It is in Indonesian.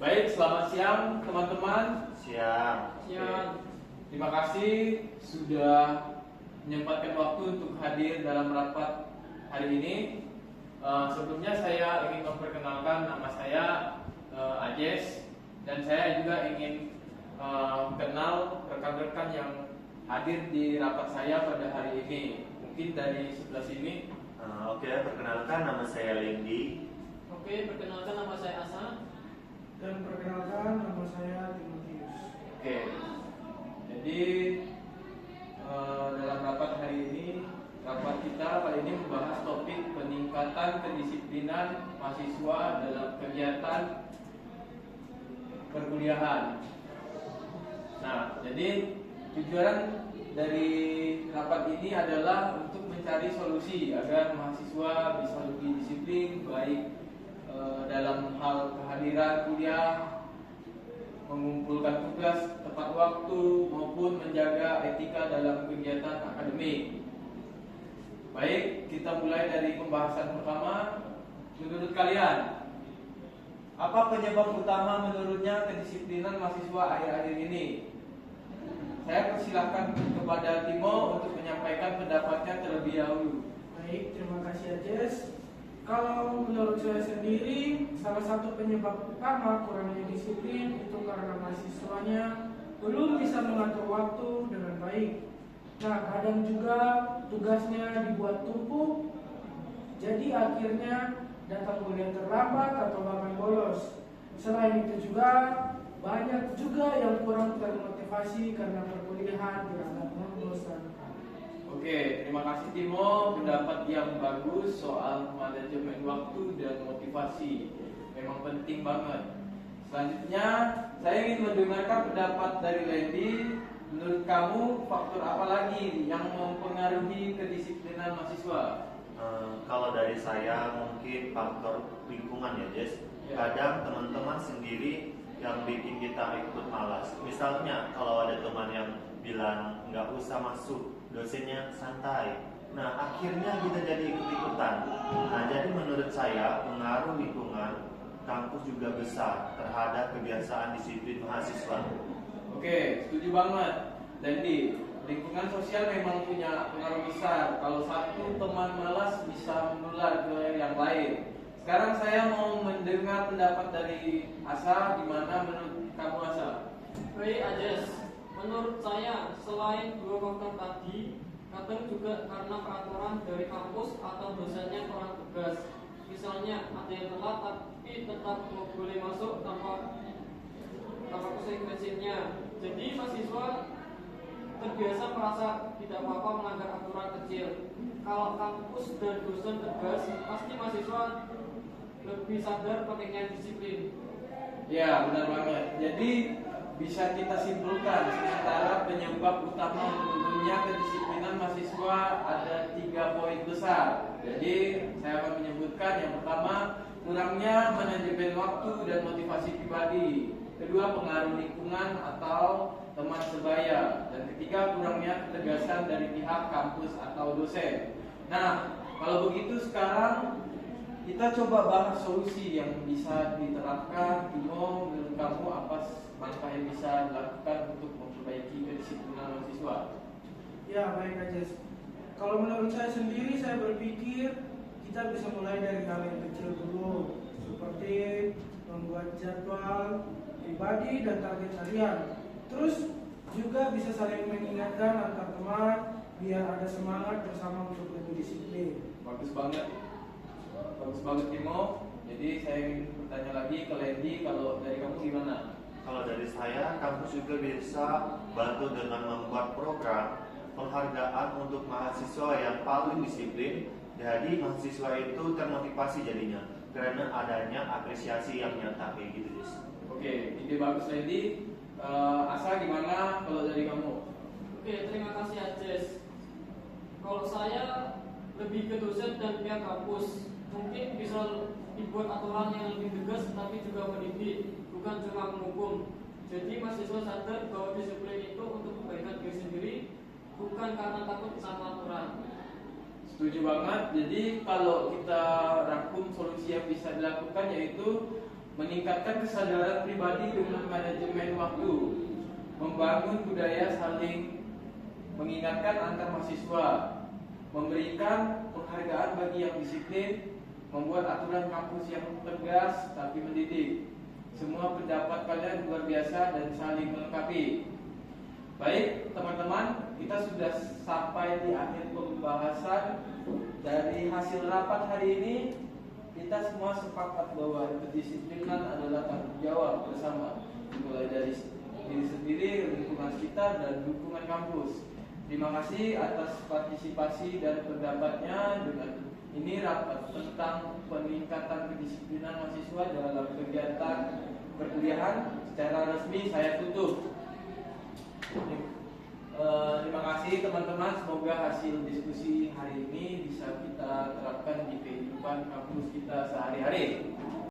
Baik, selamat siang teman-teman. Siang. Siang. Terima kasih sudah menyempatkan waktu untuk hadir dalam rapat hari ini. Sebelumnya saya ingin memperkenalkan nama saya Ajes, dan saya juga ingin kenal rekan-rekan yang hadir di rapat saya pada hari ini. Mungkin dari sebelah sini. Oke, perkenalkan nama saya Lendi. Oke, perkenalkan nama saya Asa. Dan perkenalkan nama saya Timotius. Oke. Jadi dalam rapat hari ini, rapat kita kali ini membahas topik peningkatan kedisiplinan mahasiswa dalam kegiatan perkuliahan. Nah, jadi tujuan dari rapat ini adalah untuk mencari solusi agar mahasiswa bisa lebih disiplin, baik dalam hal kehadiran kuliah, mengumpulkan tugas tepat waktu, maupun menjaga etika dalam kegiatan akademik. Baik, kita mulai dari pembahasan pertama. Menurut kalian, apa penyebab utama menurutnya kedisiplinan mahasiswa akhir-akhir ini? Saya persilahkan kepada Timo untuk menyampaikan pendapatnya terlebih dahulu. Baik, terima kasih Ajes. Kalau menurut saya sendiri, salah satu penyebab utama kurangnya disiplin itu karena mahasiswanya belum bisa mengatur waktu dengan baik. Nah, kadang juga tugasnya dibuat tumpuk, jadi akhirnya datang kuliah terlambat atau bahkan bolos. Selain itu juga banyak juga yang kurang termotivasi karena perkuliahan dianggap membosankan. Oke, terima kasih Timo, pendapat yang bagus soal manajemen waktu dan motivasi. Memang penting banget. Selanjutnya, saya ingin mendengarkan pendapat dari Lendi. Menurut kamu, faktor apa lagi yang mempengaruhi kedisiplinan mahasiswa? Kalau dari saya mungkin faktor lingkungan ya, Jess. Ya. Kadang teman-teman sendiri yang bikin kita ikut malas. Misalnya kalau ada teman yang bilang nggak usah masuk, dosennya santai. Nah, akhirnya kita jadi ikut-ikutan. Nah, jadi menurut saya pengaruh lingkungan kampus juga besar terhadap kebiasaan disiplin mahasiswa. Oke, setuju banget. Lendi, lingkungan sosial memang punya pengaruh besar. Kalau satu teman malas bisa menular ke yang lain. Sekarang saya mau mendengar pendapat dari Asa. Gimana menurut kamu, Asa? Baik, Ajes. Menurut saya, selain dua faktor tadi, kadang juga karena peraturan dari kampus atau dosennya kurang tegas. Misalnya, ada yang telat tapi tetap boleh masuk tanpa konsekuensinya. Jadi mahasiswa terbiasa merasa tidak apa-apa melanggar aturan kecil. Kalau kampus dan dosen tegas, pasti mahasiswa lebih sadar pentingnya disiplin. Ya, benar banget. Jadi bisa kita simpulkan sementara penyebab utama menurunnya kedisiplinan mahasiswa ada 3 poin besar. Jadi saya akan menyebutkan yang pertama, kurangnya manajemen waktu dan motivasi pribadi. Kedua, pengaruh lingkungan atau teman sebaya. Dan ketiga, kurangnya ketegasan dari pihak kampus atau dosen. Nah, kalau begitu sekarang kita coba bahas solusi yang bisa diterapkan. Timo, menurut kamu apa langkah yang bisa dilakukan untuk memperbaiki kedisiplinan mahasiswa? Ya, baik Ajes. Kalau menurut saya sendiri, saya berpikir kita bisa mulai dari hal yang kecil dulu, seperti membuat jadwal pribadi dan target harian. Terus juga bisa saling mengingatkan antar teman biar ada semangat bersama untuk lebih disiplin. Bagus banget. Bagus banget Timo. Jadi saya ingin bertanya lagi ke Lendi, kalau dari kamu gimana? Kalau dari saya, kampus juga bisa bantu dengan membuat program penghargaan untuk mahasiswa yang paling disiplin. Jadi mahasiswa itu termotivasi jadinya karena adanya apresiasi yang nyata kayak gitu, Jess. Oke, ide bagus Lendi. Asa gimana kalau dari kamu? Oke, terima kasih Ajes. Kalau saya lebih ke dosen dan pihak kampus, mungkin bisa dibuat aturan yang lebih tegas tapi juga mendidik, bukan cuma menghukum. Jadi mahasiswa sadar bahwa disiplin itu untuk kebaikan diri sendiri, bukan karena takut sama aturan. Setuju banget. Jadi kalau kita rangkum solusi yang bisa dilakukan yaitu meningkatkan kesadaran pribadi dengan manajemen waktu, membangun budaya saling mengingatkan antar mahasiswa, memberikan penghargaan bagi yang disiplin, membuat aturan kampus yang tegas tapi mendidik. Semua pendapat kalian luar biasa dan saling melengkapi. Baik teman-teman, kita sudah sampai di akhir pembahasan. Dari hasil rapat hari ini, kita semua sepakat bahwa kedisiplinan adalah tanggung jawab bersama, mulai dari diri sendiri, lingkungan sekitar, dan dukungan kampus. Terima kasih atas partisipasi dan pendapatnya. Dengan ini rapat tentang peningkatan kedisiplinan mahasiswa dalam kegiatan perkuliahan secara resmi saya tutup. Terima kasih teman-teman. Semoga hasil diskusi hari ini bisa kita terapkan di kehidupan kampus kita sehari-hari.